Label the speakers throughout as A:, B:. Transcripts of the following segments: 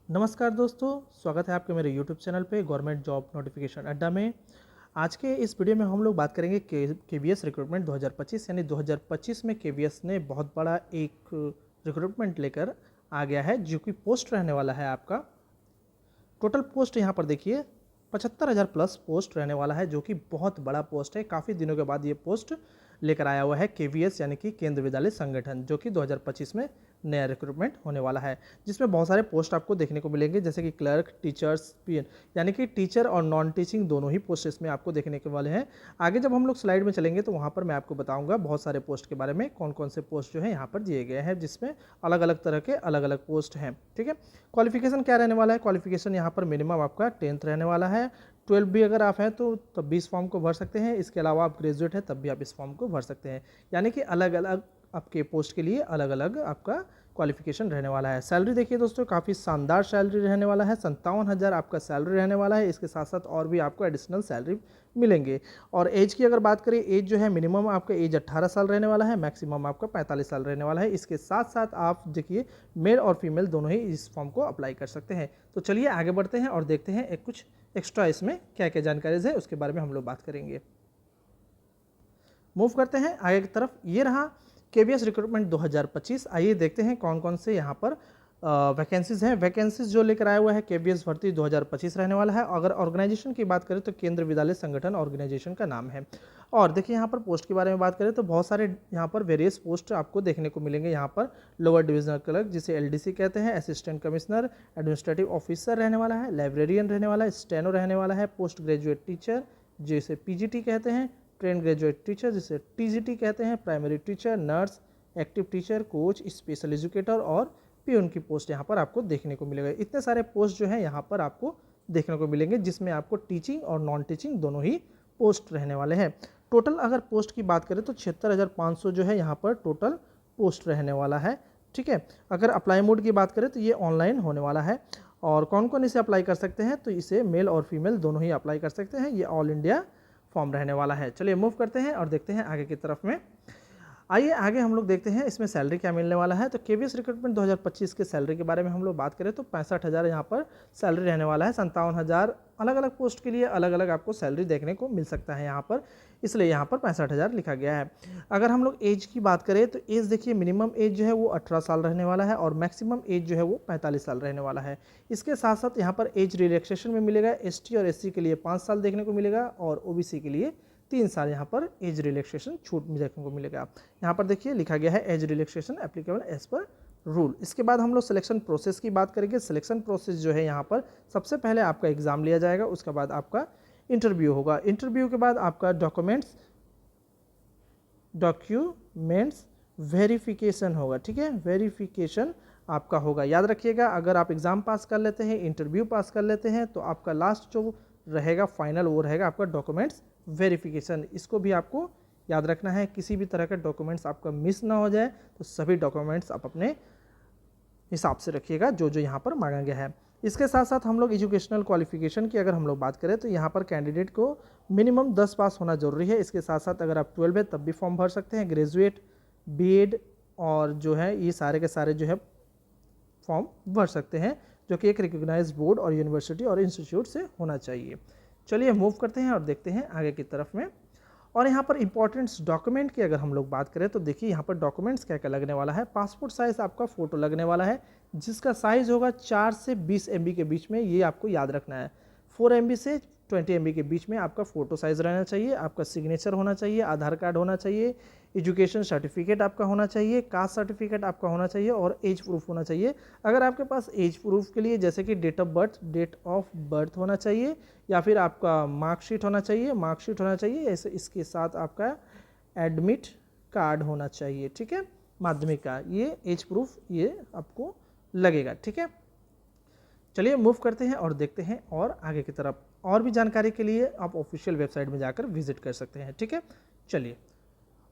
A: नमस्कार दोस्तों, स्वागत है आपके मेरे YouTube चैनल पे गवर्नमेंट जॉब नोटिफिकेशन अड्डा में। आज के इस वीडियो में हम लोग बात करेंगे केवीएस रिक्रूटमेंट 2025 यानी 2025 में केवीएस ने बहुत बड़ा एक रिक्रूटमेंट लेकर आ गया है जो कि पोस्ट रहने वाला है आपका। टोटल पोस्ट यहाँ पर देखिए 75,000 प्लस पोस्ट रहने वाला है जो कि बहुत बड़ा पोस्ट है। काफ़ी दिनों के बाद ये पोस्ट लेकर आया हुआ है केवीएस यानी कि केंद्रीय विद्यालय संगठन, जो कि 2025 में नया रिक्रूटमेंट होने वाला है, जिसमें बहुत सारे पोस्ट आपको देखने को मिलेंगे जैसे कि क्लर्क, टीचर्स, पीएन यानी कि टीचर और नॉन टीचिंग दोनों ही पोस्ट इसमें आपको देखने के वाले हैं। आगे जब हम लोग स्लाइड में चलेंगे तो वहाँ पर मैं आपको बताऊंगा बहुत सारे पोस्ट के बारे में, कौन कौन से पोस्ट जो है यहाँ पर दिए गए हैं, जिसमें अलग अलग तरह के अलग अलग पोस्ट हैं। ठीक है, क्वालिफिकेशन क्या रहने वाला है? क्वालिफिकेशन यहाँ पर मिनिमम आपका 10th रहने वाला है। 12 भी अगर आप हैं तो तब भी इस फॉर्म को भर सकते हैं। इसके अलावा आप ग्रेजुएट हैं तब भी आप इस फॉर्म को भर सकते हैं। यानी कि अलग अलग आपके पोस्ट के लिए अलग अलग आपका क्वालिफिकेशन रहने वाला है। सैलरी देखिए दोस्तों, काफ़ी शानदार सैलरी रहने वाला है। 57,000 आपका सैलरी रहने वाला है। इसके साथ साथ और भी आपको एडिशनल सैलरी मिलेंगे। और एज की अगर बात करें, एज जो है मिनिमम आपका एज 18 साल रहने वाला है, मैक्सिमम आपका 45 साल रहने वाला है। इसके साथ साथ आप देखिए मेल और फीमेल दोनों ही इस फॉर्म को अप्लाई कर सकते हैं। तो चलिए आगे बढ़ते हैं और देखते हैं एक कुछ एक्स्ट्रा इसमें क्या क्या जानकारीज है, उसके बारे में हम लोग बात करेंगे। मूव करते हैं आगे की तरफ। ये रहा केवीएस रिक्रूटमेंट 2025। आइए देखते हैं कौन कौन से यहाँ पर वैकेंसीज हैं। वैकेंसीज जो लेकर आया हुआ है केवीएस भर्ती 2025 रहने वाला है। अगर ऑर्गेनाइजेशन की बात करें तो केंद्रीय विद्यालय संगठन ऑर्गेनाइजेशन का नाम है। और देखिए यहाँ पर पोस्ट के बारे में बात करें तो बहुत सारे यहाँ पर वेरियस पोस्ट आपको देखने को मिलेंगे। यहाँ पर लोअर डिविजनल क्लर्क जिसे एलडीसी कहते हैं, असिस्टेंट कमिश्नर, एडमिनिस्ट्रेटिव ऑफिसर रहने वाला है, लाइब्रेरियन रहने वाला है, स्टेनो रहने वाला है, पोस्ट ग्रेजुएट टीचर जिसे पीजीटी कहते हैं, ट्रेन ग्रेजुएट टीचर जिसे टीजीटी कहते हैं, primary teacher, nurse, active teacher, coach, special educator और पीयून की पोस्ट यहाँ पर आपको देखने को मिलेगा। इतने सारे पोस्ट जो है यहाँ पर आपको देखने को मिलेंगे, जिसमें आपको टीचिंग और नॉन टीचिंग दोनों ही पोस्ट रहने वाले हैं। टोटल अगर पोस्ट की बात करें तो 76,500 जो है यहाँ पर टोटल पोस्ट रहने वाला है। ठीक है, अगर अप्लाई मोड की बात करें तो ये ऑनलाइन होने वाला है। और कौन कौन इसे अप्लाई कर सकते हैं? तो इसे मेल और फीमेल दोनों ही अप्लाई कर सकते हैं। ये ऑल इंडिया फॉर्म रहने वाला है। चलिए मूव करते हैं और देखते हैं आगे की तरफ में। आइए आगे हम लोग देखते हैं इसमें सैलरी क्या मिलने वाला है। तो केवीएस रिक्रूटमेंट 2025 के सैलरी के बारे में हम लोग बात करें तो 65,000 यहाँ पर सैलरी रहने वाला है। 57,000 अलग अलग पोस्ट के लिए अलग अलग आपको सैलरी देखने को मिल सकता है यहाँ पर, इसलिए यहाँ पर 65,000 लिखा गया है। अगर हम लोग एज की बात करें तो एज देखिए मिनिमम एज जो है वो 18 साल रहने वाला है और मैक्सिमम एज जो है वो 45 साल रहने वाला है। इसके साथ साथ यहाँ पर एज रिलैक्सेशन में मिलेगा। एसटी और एससी के लिए 5 साल देखने को मिलेगा और ओबीसी के लिए 3 साल यहाँ पर एज रिलैक्सेशन छूट देखने को मिलेगा। यहाँ पर देखिए लिखा गया है age relaxation applicable as per rule. इसके बाद हम लोग सिलेक्शन प्रोसेस की बात करेंगे। सिलेक्शन प्रोसेस जो है यहाँ पर सबसे पहले आपका एग्जाम लिया जाएगा, उसके बाद आपका इंटरव्यू होगा। इंटरव्यू के बाद आपका डॉक्यूमेंट्स वेरिफिकेशन होगा। ठीक है, वेरिफिकेशन आपका होगा। याद रखिएगा, अगर आप एग्ज़ाम पास कर लेते हैं, इंटरव्यू पास कर लेते हैं, तो आपका लास्ट जो रहेगा फाइनल वो रहेगा आपका डॉक्यूमेंट्स वेरिफिकेशन। इसको भी आपको याद रखना है, किसी भी तरह का डॉक्यूमेंट्स आपका मिस ना हो जाए। तो सभी डॉक्यूमेंट्स आप अपने हिसाब से रखिएगा जो जो यहाँ पर मांगा गया है। इसके साथ साथ हम लोग एजुकेशनल क्वालिफिकेशन की अगर हम लोग बात करें तो यहाँ पर कैंडिडेट को मिनिमम 10 पास होना जरूरी है। इसके साथ साथ अगर आप 12 है तब भी फॉर्म भर सकते हैं। ग्रेजुएट, बीएड और जो है ये सारे के सारे जो है फॉर्म भर सकते हैं, जो कि एक रिकॉग्नाइज्ड बोर्ड और यूनिवर्सिटी और इंस्टीट्यूट से होना चाहिए। चलिए मूव करते हैं और देखते हैं आगे की तरफ में। और यहाँ पर इंपॉर्टेंट्स डॉक्यूमेंट की अगर हम लोग बात करें तो देखिए यहाँ पर डॉक्यूमेंट्स क्या क्या लगने वाला है। पासपोर्ट साइज़ आपका फ़ोटो लगने वाला है, जिसका साइज़ होगा 4 से 20 MB के बीच में, ये आपको याद रखना है। 4 MB से 20 MB के बीच में आपका फ़ोटो साइज़ रहना चाहिए। आपका सिग्नेचर होना चाहिए, आधार कार्ड होना चाहिए, एजुकेशन सर्टिफिकेट आपका होना चाहिए, कास्ट सर्टिफिकेट आपका होना चाहिए और एज प्रूफ होना चाहिए। अगर आपके पास एज प्रूफ के लिए जैसे कि डेट ऑफ बर्थ होना चाहिए या फिर आपका मार्कशीट होना चाहिए, ऐसे इसके साथ आपका एडमिट कार्ड होना चाहिए। ठीक है, माध्यमिक का ये एज प्रूफ ये आपको लगेगा। ठीक है, चलिए मूव करते हैं और देखते हैं और आगे की तरफ। और भी जानकारी के लिए आप ऑफिशियल वेबसाइट में जाकर विजिट कर सकते हैं। ठीक है, चलिए।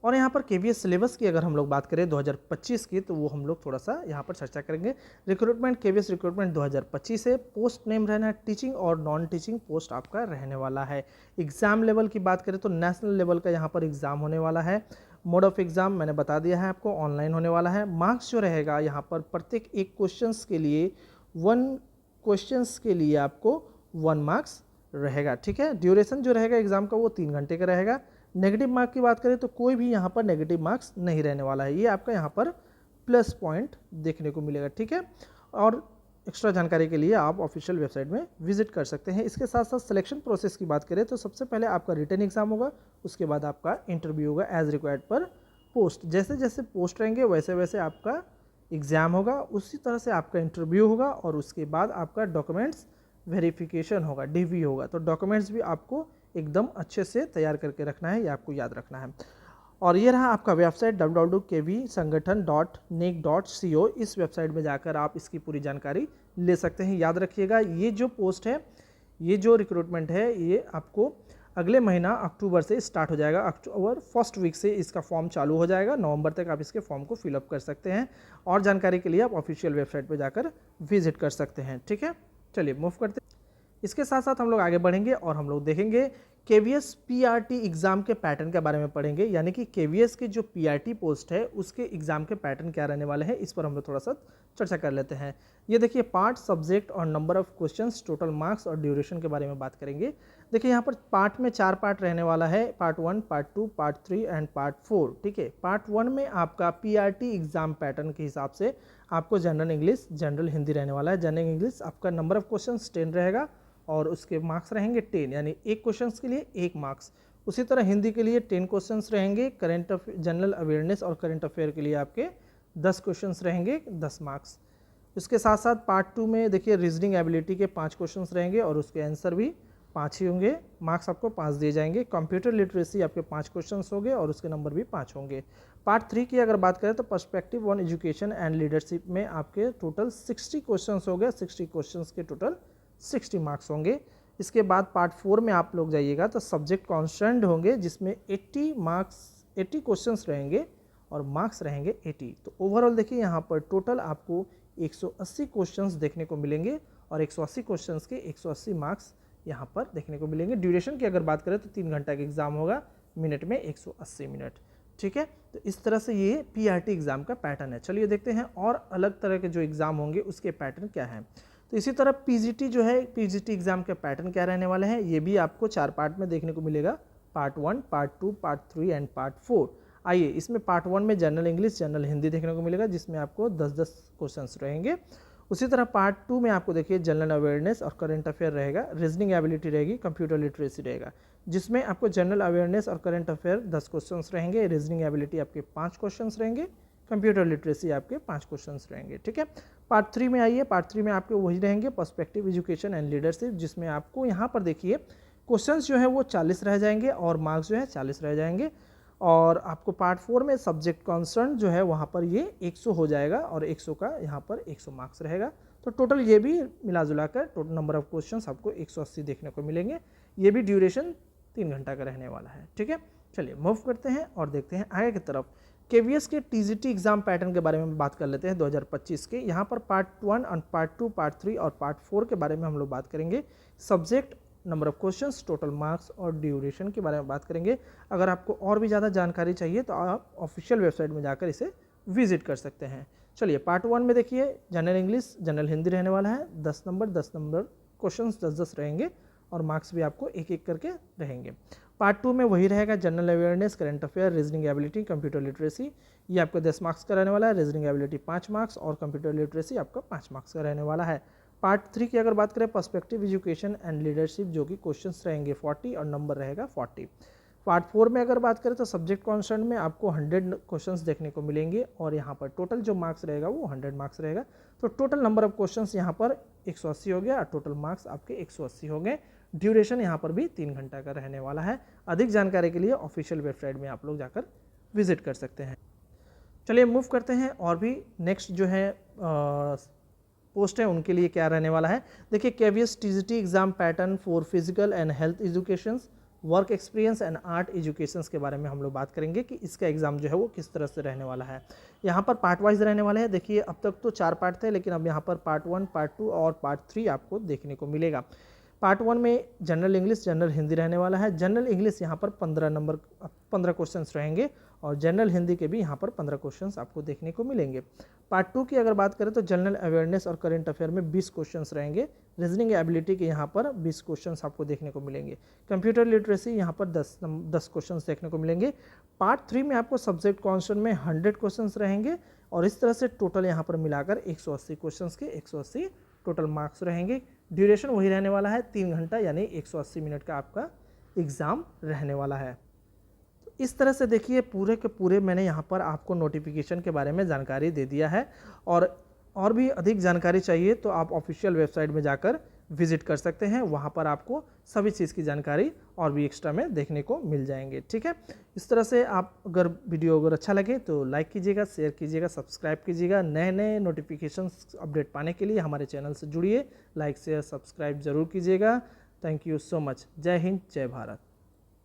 A: और यहाँ पर केवीएस सिलेबस की अगर हम लोग बात करें 2025 की, तो वो हम लोग थोड़ा सा यहाँ पर चर्चा करेंगे। रिक्रूटमेंट केवीएस रिक्रूटमेंट 2025 है। पोस्ट नेम रहना है टीचिंग और नॉन टीचिंग पोस्ट आपका रहने वाला है। एग्जाम लेवल की बात करें तो नेशनल लेवल का यहाँ पर एग्जाम होने वाला है। मोड ऑफ एग्जाम मैंने बता दिया है आपको, ऑनलाइन होने वाला है। मार्क्स जो रहेगा यहाँ पर प्रत्येक एक क्वेश्चंस के लिए 1 क्वेश्चंस के लिए आपको 1 मार्क्स रहेगा। ठीक है, ड्यूरेशन जो रहेगा एग्जाम का वो 3 घंटे का रहेगा। नेगेटिव मार्क की बात करें तो कोई भी यहाँ पर नेगेटिव मार्क्स नहीं रहने वाला है, ये आपका यहाँ पर प्लस पॉइंट देखने को मिलेगा। ठीक है, और एक्स्ट्रा जानकारी के लिए आप ऑफिशियल वेबसाइट में विजिट कर सकते हैं। इसके साथ साथ सिलेक्शन प्रोसेस की बात करें तो सबसे पहले आपका रिटन एग्जाम होगा, उसके बाद आपका इंटरव्यू होगा एज रिक्वायर्ड पर पोस्ट। जैसे जैसे पोस्ट रहेंगे वैसे वैसे आपका एग्ज़ाम होगा, उसी तरह से आपका इंटरव्यू होगा और उसके बाद आपका डॉक्यूमेंट्स वेरिफिकेशन होगा, DV होगा। तो डॉक्यूमेंट्स भी आपको एकदम अच्छे से तैयार करके रखना है, ये आपको याद रखना है। और ये रहा आपका वेबसाइट www.kvsangathan.nic.co। इस वेबसाइट में जाकर आप इसकी पूरी जानकारी ले सकते हैं। याद रखिएगा ये जो पोस्ट है, ये जो रिक्रूटमेंट है, ये आपको अगले महीना अक्टूबर से स्टार्ट हो जाएगा। अक्टूबर फर्स्ट वीक से इसका फॉर्म चालू हो जाएगा, नवंबर तक आप इसके फॉर्म को फिलअप कर सकते हैं। और जानकारी के लिए आप ऑफिशियल वेबसाइट पर जाकर विजिट कर सकते हैं। ठीक है, चलिए मूव करते हैं। इसके साथ साथ हम लोग आगे बढ़ेंगे और हम लोग देखेंगे KVS PRT एग्ज़ाम के पैटर्न के बारे में पढ़ेंगे, यानी कि KVS की जो PRT पोस्ट है उसके एग्ज़ाम के पैटर्न क्या रहने वाले हैं, इस पर हम लोग थोड़ा सा चर्चा कर लेते हैं। ये देखिए पार्ट, सब्जेक्ट और number of questions, total marks और ड्यूरेशन के बारे में बात करेंगे। देखिए यहाँ पर पार्ट में 4 पार्ट रहने वाला है, part 1, part 2, part 3 and part 4। ठीक है, पार्ट 1 में आपका PRT एग्ज़ाम पैटर्न के हिसाब से आपको जनरल इंग्लिश, जनरल हिंदी रहने वाला है। जनरल इंग्लिश आपका नंबर ऑफ क्वेश्चन 10 रहेगा और उसके मार्क्स रहेंगे 10, यानी एक क्वेश्चन के लिए 1 मार्क्स। उसी तरह हिंदी के लिए 10 क्वेश्चंस रहेंगे। जनरल अवेयरनेस और करंट अफेयर के लिए आपके 10 क्वेश्चंस रहेंगे, 10 मार्क्स। इसके साथ साथ पार्ट 2 में देखिए रीजनिंग एबिलिटी के 5 क्वेश्चंस रहेंगे और उसके आंसर भी 5 ही होंगे, मार्क्स आपको 5 दिए जाएंगे। कंप्यूटर लिटरेसी आपके 5 क्वेश्चंस होंगे और उसके नंबर भी 5 होंगे। पार्ट 3 की अगर बात करें तो perspective on education and leadership में आपके टोटल 60 क्वेश्चंस हो गए। 60 क्वेश्चंस के टोटल 60 मार्क्स होंगे। इसके बाद पार्ट 4 में आप लोग जाइएगा तो सब्जेक्ट कॉन्स्टेंट होंगे, जिसमें 80 मार्क्स, 80 क्वेश्चंस रहेंगे और मार्क्स रहेंगे 80। तो ओवरऑल देखिए यहाँ पर टोटल आपको 180 क्वेश्चंस देखने को मिलेंगे और 180 क्वेश्चंस के 180 मार्क्स यहाँ पर देखने को मिलेंगे। ड्यूरेशन की अगर बात करें तो 3 घंटा का एग्जाम होगा, मिनट में 180 मिनट। ठीक है, तो इस तरह से ये PRT एग्जाम का पैटर्न है। चलिए देखते हैं और अलग तरह के जो एग्जाम होंगे उसके पैटर्न क्या हैं। तो इसी तरह PGT जो है, PGT एग्जाम के पैटर्न क्या रहने वाले हैं, ये भी आपको 4 पार्ट में देखने को मिलेगा। Part 1, part 2, part 3 and part 4। आइए इसमें पार्ट 1 में जनरल इंग्लिश, जनरल हिंदी देखने को मिलेगा, जिसमें आपको 10-10 क्वेश्चंस रहेंगे। उसी तरह पार्ट 2 में आपको देखिए जनरल अवेयरनेस और करंट अफेयर रहेगा, रीजनिंग एबिलिटी रहेगी, कंप्यूटर लिटरेसी रहेगा, जिसमें आपको जनरल अवेयरनेस और करंट अफेयर 10 क्वेश्चंस रहेंगे, रीजनिंग एबिलिटी आपके 5 क्वेश्चंस रहेंगे, कंप्यूटर लिटरेसी आपके 5 क्वेश्चंस रहेंगे। ठीक है, पार्ट 3 में आइए, पार्ट 3 में आपके वही रहेंगे पर्सपेक्टिव एजुकेशन एंड लीडरशिप, जिसमें आपको यहाँ पर देखिए क्वेश्चंस जो है वो 40 रह जाएंगे और मार्क्स जो है 40 रह जाएंगे। और आपको पार्ट 4 में सब्जेक्ट कॉन्सर्न जो है वहाँ पर ये 100 हो जाएगा और 100 का यहाँ पर 100 मार्क्स रहेगा। तो टोटल ये भी मिला जुला कर टोटल नंबर ऑफ क्वेश्चंस आपको 180 देखने को मिलेंगे। ये भी ड्यूरेशन 3 घंटा का रहने वाला है। ठीक है, चलिए मूव करते हैं और देखते हैं आगे की तरफ। KVS के TGT एग्जाम पैटर्न के बारे में बात कर लेते हैं 2025 के। यहाँ पर पार्ट 1 और पार्ट 2, पार्ट 3 और पार्ट 4 के बारे में हम लोग बात करेंगे। Subject, number of questions, total marks और ड्यूरेशन के बारे में बात करेंगे। अगर आपको और भी ज़्यादा जानकारी चाहिए तो आप ऑफिशियल वेबसाइट में जाकर इसे विजिट कर सकते हैं। चलिए पार्ट 1 में देखिए जनरल इंग्लिश, जनरल हिंदी रहने वाला है। 10 नंबर क्वेश्चंस 10-10 रहेंगे और मार्क्स भी आपको एक एक करके रहेंगे। पार्ट 2 में वही रहेगा, general awareness, current affair, reasoning ability, computer literacy, ये आपको 10 मार्क्स का रहने वाला है। रीजनिंग एबिलिटी 5 मार्क्स और कंप्यूटर लिटरेसी आपका 5 मार्क्स का रहने वाला है। पार्ट 3 की अगर बात करें पर्सपेक्टिव एजुकेशन एंड लीडरशिप, जो कि क्वेश्चंस रहेंगे 40 और नंबर रहेगा 40। पार्ट 4 में अगर बात करें तो सब्जेक्ट कॉन्स्टेंट में आपको 100 क्वेश्चंस देखने को मिलेंगे और यहाँ पर टोटल जो मार्क्स रहेगा वो 100 मार्क्स रहेगा। तो टोटल नंबर ऑफ क्वेश्चंस यहाँ पर 180 हो गया और टोटल मार्क्स आपके 180 हो गए। ड्यूरेशन यहाँ पर भी 3 घंटा का रहने वाला है। अधिक जानकारी के लिए ऑफिशियल वेबसाइट में आप लोग जाकर विजिट कर सकते हैं। चलिए मूव करते हैं और भी नेक्स्ट जो है पोस्ट है उनके लिए क्या रहने वाला है। देखिए KVS TGT exam pattern for physical and health education, work experience and art education के बारे में हम लोग बात करेंगे कि इसका एग्जाम जो है वो किस तरह से रहने वाला है। यहाँ पर पार्ट वाइज रहने वाले हैं। देखिए अब तक तो 4 पार्ट थे, लेकिन अब यहाँ पर पार्ट 1, पार्ट 2 और पार्ट 3 आपको देखने को मिलेगा। पार्ट 1 में जनरल इंग्लिश, जनरल हिंदी रहने वाला है। जनरल इंग्लिश यहाँ पर 15 क्वेश्चंस रहेंगे और जनरल हिंदी के भी यहाँ पर 15 क्वेश्चंस आपको देखने को मिलेंगे। पार्ट 2 की अगर बात करें तो जनरल अवेयरनेस और करंट अफेयर में 20 क्वेश्चंस रहेंगे। रीजनिंग एबिलिटी के यहाँ पर 20 क्वेश्चंस आपको देखने को मिलेंगे। कंप्यूटर लिटरेसी यहाँ पर 10 क्वेश्चंस देखने को मिलेंगे। पार्ट 3 में आपको सब्जेक्ट कॉन्सेप्ट में 100 क्वेश्चंस रहेंगे और इस तरह से टोटल यहाँ पर मिलाकर 180 क्वेश्चंस के 180 टोटल मार्क्स रहेंगे। ड्यूरेशन वही रहने वाला है 3 घंटा, यानी 180 मिनट का आपका एग्ज़ाम रहने वाला है। तो इस तरह से देखिए पूरे के पूरे मैंने यहाँ पर आपको नोटिफिकेशन के बारे में जानकारी दे दिया है। और भी अधिक जानकारी चाहिए तो आप ऑफिशियल वेबसाइट में जाकर विजिट कर सकते हैं, वहाँ पर आपको सभी चीज़ की जानकारी और भी एक्स्ट्रा में देखने को मिल जाएंगे। ठीक है, इस तरह से आप अगर वीडियो अगर अच्छा लगे तो लाइक कीजिएगा, शेयर कीजिएगा, सब्सक्राइब कीजिएगा। नए नए नोटिफिकेशंस अपडेट पाने के लिए हमारे चैनल से जुड़िए, लाइक शेयर सब्सक्राइब जरूर कीजिएगा। Thank you so much. जय हिंद, जय भारत।